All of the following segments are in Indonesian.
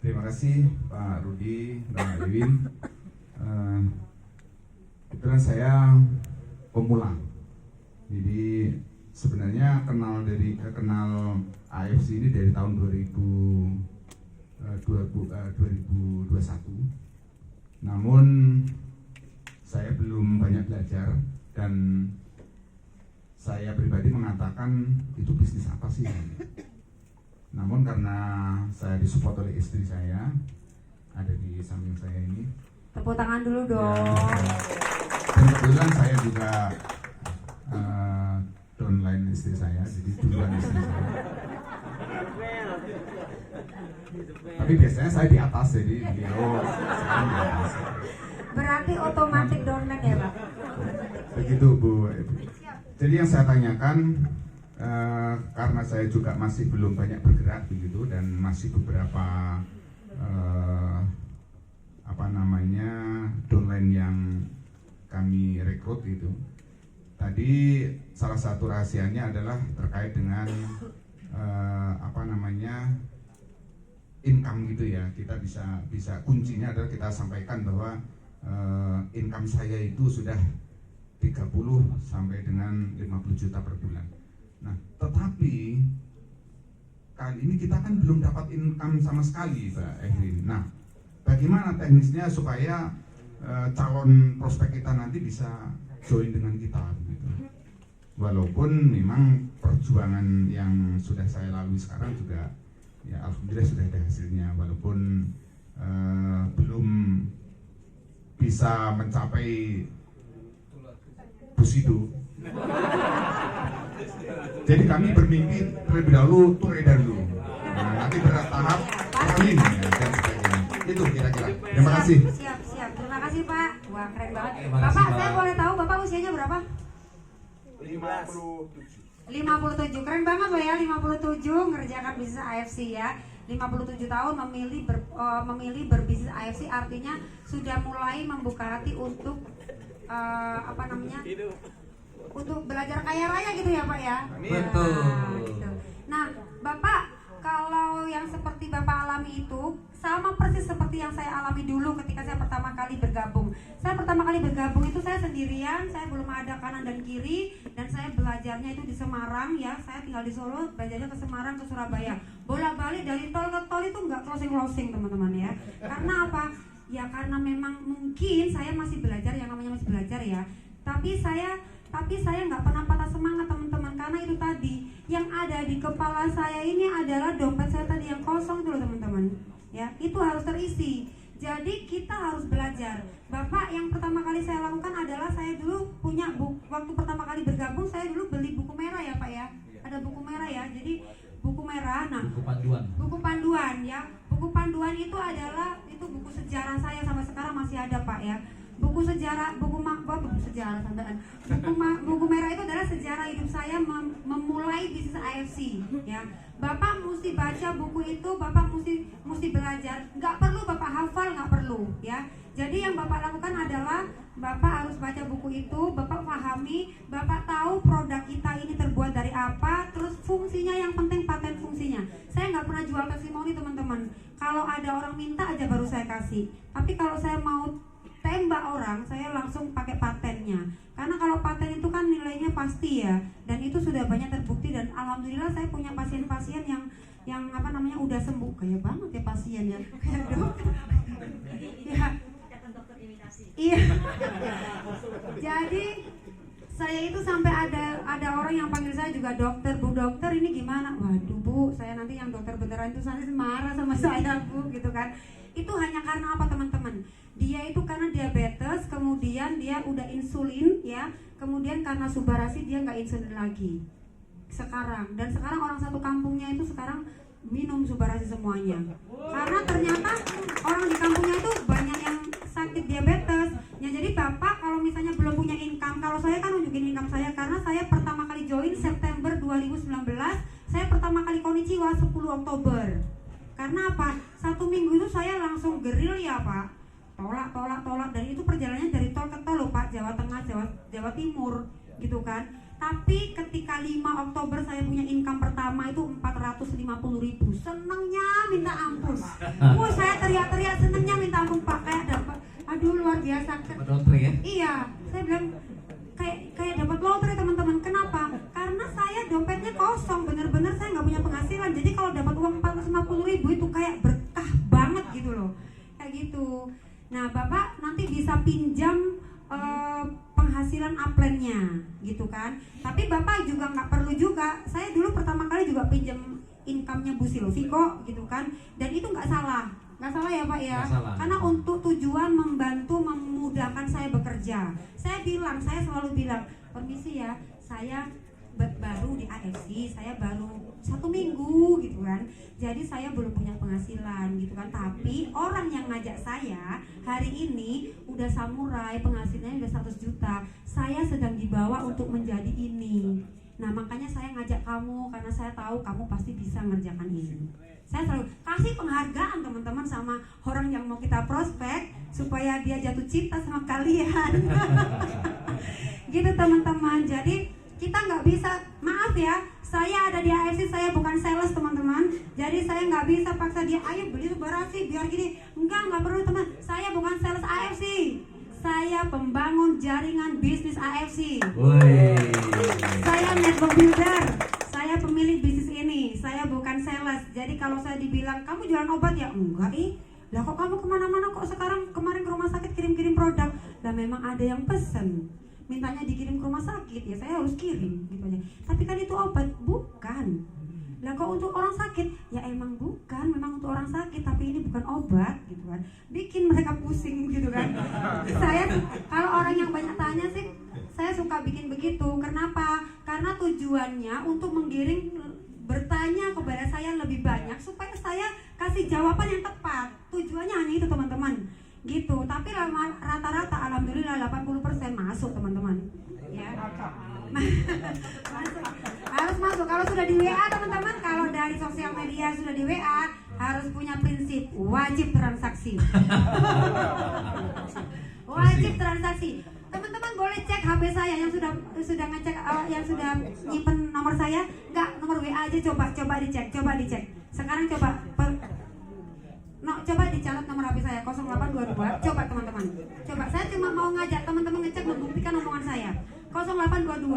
Terima kasih Pak Rudi dan Mbak Iwin. Kebetulan saya pemula. Jadi sebenarnya kenal AFC ini dari tahun 2021. Namun saya belum banyak belajar dan saya pribadi mengatakan itu bisnis apa sih? Namun karena saya disupport oleh istri saya, ada di samping saya ini. Tepuk tangan dulu dong. Ya, dan kebetulan saya juga downline istri saya, jadi duluan istri saya. Tapi biasanya saya di atas, jadi beliau sekarang di atas. Berarti otomatis downline ya Pak? Begitu Bu. Jadi yang saya tanyakan, karena saya juga masih belum banyak bergerak begitu dan masih beberapa downline yang kami rekrut gitu. Tadi salah satu rahasianya adalah terkait dengan income gitu ya. Kita bisa kuncinya adalah kita sampaikan bahwa income saya itu sudah 30 sampai dengan 50 juta per bulan. Nah, tetapi kali ini kita kan belum dapat income sama sekali, Mbak Evelyn. Nah, bagaimana teknisnya supaya calon prospek kita nanti bisa join dengan kita gitu. Walaupun memang perjuangan yang sudah saya lalui sekarang juga ya alhamdulillah sudah ada hasilnya, walaupun belum bisa mencapai Busido. Jadi kami bermimpi terlebih dahulu Turedan dulu. Nah, nanti bertahap Amin ya, dan sebagainya. Itu kira-kira. Terima kasih. Siap. Terima kasih Pak. Wah keren banget. Bapak, saya boleh tahu Bapak usianya berapa? 57. Keren banget loh ya, 57 ngerjakan bisnis AFC ya. 57 tahun memilih berbisnis AFC, artinya sudah mulai membuka hati untuk untuk belajar kaya raya gitu ya Pak ya. Betul. Gitu. Nah Bapak, kalau yang seperti Bapak alami itu sama persis seperti yang saya alami dulu ketika saya pertama kali bergabung. Saya pertama kali bergabung itu saya sendirian, saya belum ada kanan dan kiri, dan saya belajarnya itu di Semarang ya. Saya tinggal di Solo, belajarnya ke Semarang, ke Surabaya. Bolak-balik dari tol ke tol itu nggak closing teman-teman ya. Karena apa? Ya karena memang mungkin saya masih belajar, yang namanya masih belajar ya. Tapi saya nggak pernah patah semangat teman-teman, karena itu tadi yang ada di kepala saya ini adalah dompet saya tadi yang kosong dulu teman-teman. Ya, itu harus terisi. Jadi kita harus belajar. Bapak, yang pertama kali saya lakukan adalah saya dulu punya buku, waktu pertama kali bergabung saya dulu beli buku merah ya Pak ya. Ada buku merah ya. Jadi buku merah, nah buku panduan ya. Buku panduan itu adalah buku sejarah saya sampai sekarang masih ada Pak ya. Buku merah itu adalah sejarah hidup saya memulai bisnis AFC ya. Bapak mesti baca buku itu, Bapak mesti belajar. Nggak perlu Bapak hafal, nggak perlu ya. Jadi yang Bapak lakukan adalah Bapak harus baca buku itu, Bapak pahami, Bapak tahu produk kita ini terbuat dari apa, terus fungsinya, yang penting paten fungsinya. Saya nggak pernah jual testimoni teman-teman. Kalau ada orang minta aja baru saya kasih. Tapi kalau saya mau tembak orang, saya langsung pakai patennya. Karena kalau paten itu kan nilainya pasti ya, dan itu sudah banyak terbukti, dan alhamdulillah saya punya pasien-pasien yang udah sembuh. Kayak banget ya pasien ya, kayak dokter. Ya. Iya. Jadi saya itu sampai ada orang yang panggil saya juga dokter, Bu dokter ini gimana? Waduh Bu, saya nanti yang dokter beneran itu nanti marah sama saya Bu, gitu kan. Itu hanya karena apa teman-teman? Dia itu karena diabetes, kemudian dia udah insulin ya, kemudian karena subarasi dia nggak insulin lagi sekarang, dan sekarang orang satu kampungnya itu sekarang minum subarasi semuanya, karena ternyata orang di kampungnya itu banyak yang sakit diabetes ya. Jadi Bapak kalau misalnya belum punya income, kalau saya kan nunjukin income saya, karena saya pertama kali join September 2019, saya pertama kali konnichiwa 10 Oktober. Karena apa? 1 minggu itu saya langsung geril ya Pak, tolak, dan itu perjalanannya dari tol ke tol loh Pak, Jawa Tengah, Jawa Timur gitu kan. Tapi ketika 5 Oktober saya punya income pertama itu 450.000. Senengnya minta ampun. Saya teriak-teriak senengnya minta ampun, Pak, kayak dapat, aduh luar biasa. Lotre ya? Iya, saya bilang kayak dapat lotre teman-teman. Kenapa? Karena saya dompetnya kosong, bener-bener saya nggak punya penghasilan. Jadi kalau dapat uang 450.000 itu kayak berkah banget gitu loh, kayak gitu. Nah, Bapak nanti bisa pinjam penghasilan upline-nya gitu kan. Tapi Bapak juga nggak perlu juga. Saya dulu pertama kali juga pinjam income-nya Bu Silvi kok gitu kan. Dan itu nggak salah ya Pak ya. Karena untuk tujuan membantu memudahkan saya bekerja. Saya selalu bilang, permisi ya, saya baru di AFC, saya baru 1 minggu gitu kan, jadi saya belum punya penghasilan gitu kan. Tapi orang yang ngajak saya hari ini udah samurai, penghasilannya udah 100 juta. Saya sedang dibawa untuk menjadi ini. Nah makanya saya ngajak kamu, karena saya tahu kamu pasti bisa ngerjakan ini. Saya selalu kasih penghargaan teman-teman sama orang yang mau kita prospek, supaya dia jatuh cinta sama kalian. Gitu teman-teman. Jadi kita nggak bisa, maaf ya, saya ada di AFC, saya bukan sales teman-teman. Jadi saya nggak bisa paksa dia, ayo beli Subarasi biar gini. Nggak perlu teman. Saya bukan sales AFC, saya pembangun jaringan bisnis AFC. Saya network builder, saya pemilik bisnis ini. Saya bukan sales. Jadi kalau saya dibilang kamu jualan obat ya, enggak lah kok kamu kemana-mana kok sekarang, kemarin ke rumah sakit kirim-kirim produk. Lah memang ada yang pesen, mintanya dikirim ke rumah sakit, ya saya harus kirim gitu aja. Tapi kan itu obat, bukan. Lah kok untuk orang sakit, ya emang bukan, memang untuk orang sakit, tapi ini bukan obat gitu kan. Bikin mereka pusing gitu kan. Saya kalau orang yang banyak tanya sih, saya suka bikin begitu. Kenapa? Karena tujuannya untuk menggiring bertanya kepada saya lebih banyak supaya saya kasih jawaban yang tepat. Tujuannya hanya itu teman-teman. Gitu, tapi rata-rata alhamdulillah 80% masuk teman-teman ya. Harus masuk. Kalau sudah di WA teman-teman, kalau dari sosial media sudah di WA, harus punya prinsip wajib transaksi. Wajib transaksi. Teman-teman boleh cek HP saya yang sudah ngecek, yang sudah nyimpen nomor saya, enggak, nomor WA aja, coba dicek. Sekarang coba dicatat nomor HP saya 0822. Coba teman-teman. Coba, saya cuma mau ngajak teman-teman ngecek, membuktikan omongan saya. 0822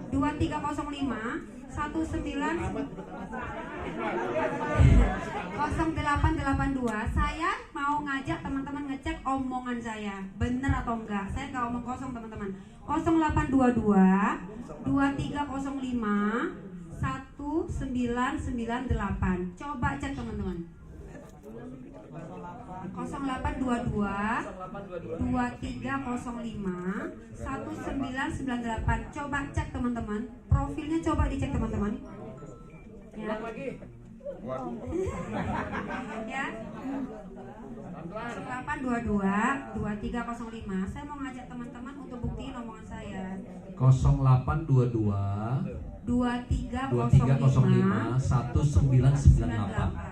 2305 0882. Saya mau ngajak teman-teman ngecek omongan saya bener atau enggak. Saya nggak omong kosong teman-teman. 0822 2305 1998. Coba cek teman-teman. 0822 2305 1998. Coba cek teman-teman. Profilnya coba dicek teman-teman. Ya. Ya. 0822 2305. Saya mau ngajak teman-teman untuk buktiin omongan saya. 0822 2305 1998.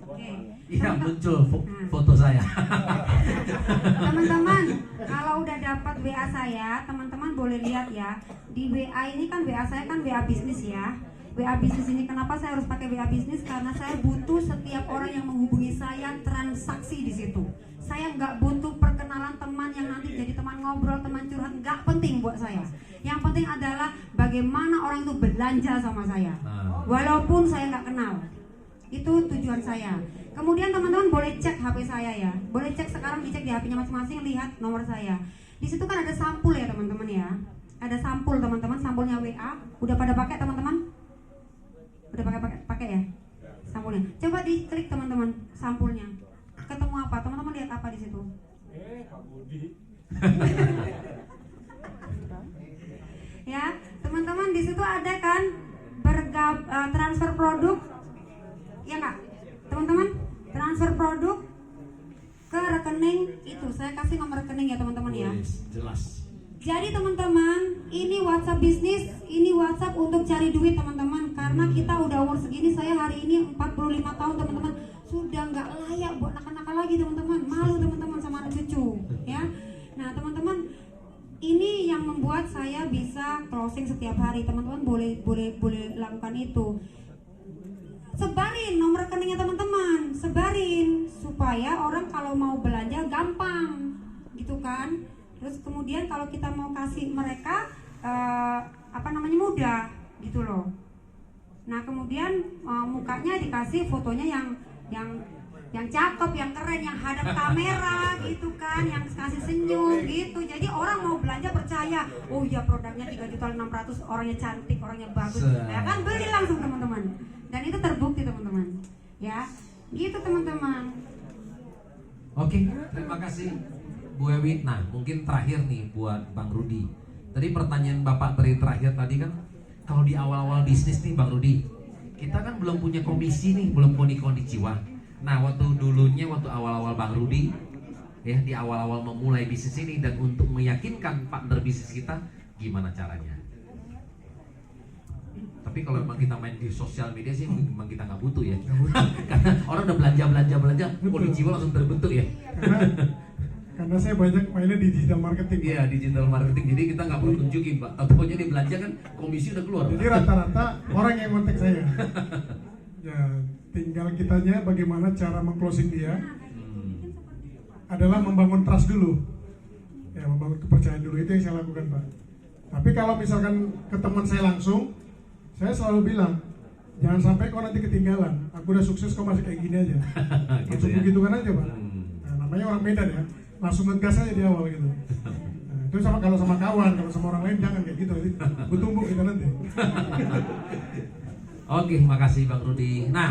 Oke. Iya, muncul foto saya. Teman-teman, kalau udah dapat WA saya, teman-teman boleh lihat ya. Di WA ini kan WA saya kan WA bisnis ya. WA bisnis ini kenapa saya harus pakai WA bisnis? Karena saya butuh setiap orang yang menghubungi saya transaksi di situ. Saya nggak butuh perkenalan teman yang nanti jadi teman ngobrol, teman curhat, nggak penting buat saya. Yang penting adalah bagaimana orang itu belanja sama saya, walaupun saya nggak kenal. Itu tujuan saya. Kemudian teman-teman boleh cek HP saya ya. Boleh cek sekarang, dicek di HP-nya masing-masing, lihat nomor saya. Di situ kan ada sampul ya teman-teman ya. Ada sampul teman-teman, sampulnya WA. Udah pada pakai teman-teman? Udah pakai ya? Sampulnya. Coba diklik teman-teman sampulnya. Ketemu apa? Teman-teman lihat apa di situ? Ya, teman-teman di situ ada kan transfer produk. Ya nggak, teman-teman, transfer produk ke rekening itu. Saya kasih nomor rekening ya teman-teman ya. Jelas. Jadi teman-teman, ini WhatsApp bisnis, ini WhatsApp untuk cari duit teman-teman. Karena kita udah umur segini, saya hari ini 45 tahun teman-teman, sudah nggak layak buat nakal-nakal lagi teman-teman. Malu teman-teman sama anak cucu, ya. Nah teman-teman, ini yang membuat saya bisa closing setiap hari. Teman-teman boleh lakukan itu. Sebarin nomor rekeningnya teman-teman, sebarin supaya orang kalau mau belanja gampang, gitu kan. Terus kemudian kalau kita mau kasih mereka mudah, gitu loh. Nah kemudian mukanya dikasih fotonya yang cakep, yang keren, yang hadap kamera gitu kan, yang kasih senyum gitu. Jadi orang mau belanja percaya, oh ya produknya 3.600.000, orangnya cantik, orangnya bagus, ya kan beli langsung teman-teman. Dan itu terbukti teman-teman, ya, gitu teman-teman. Oke, terima kasih Bu Ewi. Nah, mungkin terakhir nih buat Bang Rudi. Tadi pertanyaan Bapak terakhir tadi kan, kalau di awal-awal bisnis nih Bang Rudi, kita kan belum punya komisi nih, belum punya konnichiwa. Nah, waktu awal-awal Bang Rudi, ya di awal-awal memulai bisnis ini dan untuk meyakinkan partner bisnis kita, gimana caranya? Tapi kalau memang kita main di sosial media sih memang kita nggak butuh ya. Karena orang udah belanja, konnichiwa langsung terbentuk ya. Karena saya banyak mainnya di digital marketing. Iya, digital marketing. Jadi kita nggak perlu tunjukin, Pak. Pokoknya dia belanja kan komisi udah keluar. Jadi rata-rata orang yang kontak saya. Ya, tinggal kitanya bagaimana cara meng-closing dia. Adalah membangun trust dulu. Ya, membangun kepercayaan dulu, itu yang saya lakukan, Pak. Tapi kalau misalkan ke teman saya langsung, saya selalu bilang, jangan sampai kau nanti ketinggalan. Aku udah sukses, kau masih kayak gini aja. Langsung ya? begitu kan aja, Pak. Nah, namanya orang Medan ya, langsung ngegas aja di awal gitu. Nah, itu kalau sama kawan, kalau sama orang lain jangan kayak gitu. Gue tumbuk kita nanti. Oke, makasih Bang Rudi. Nah,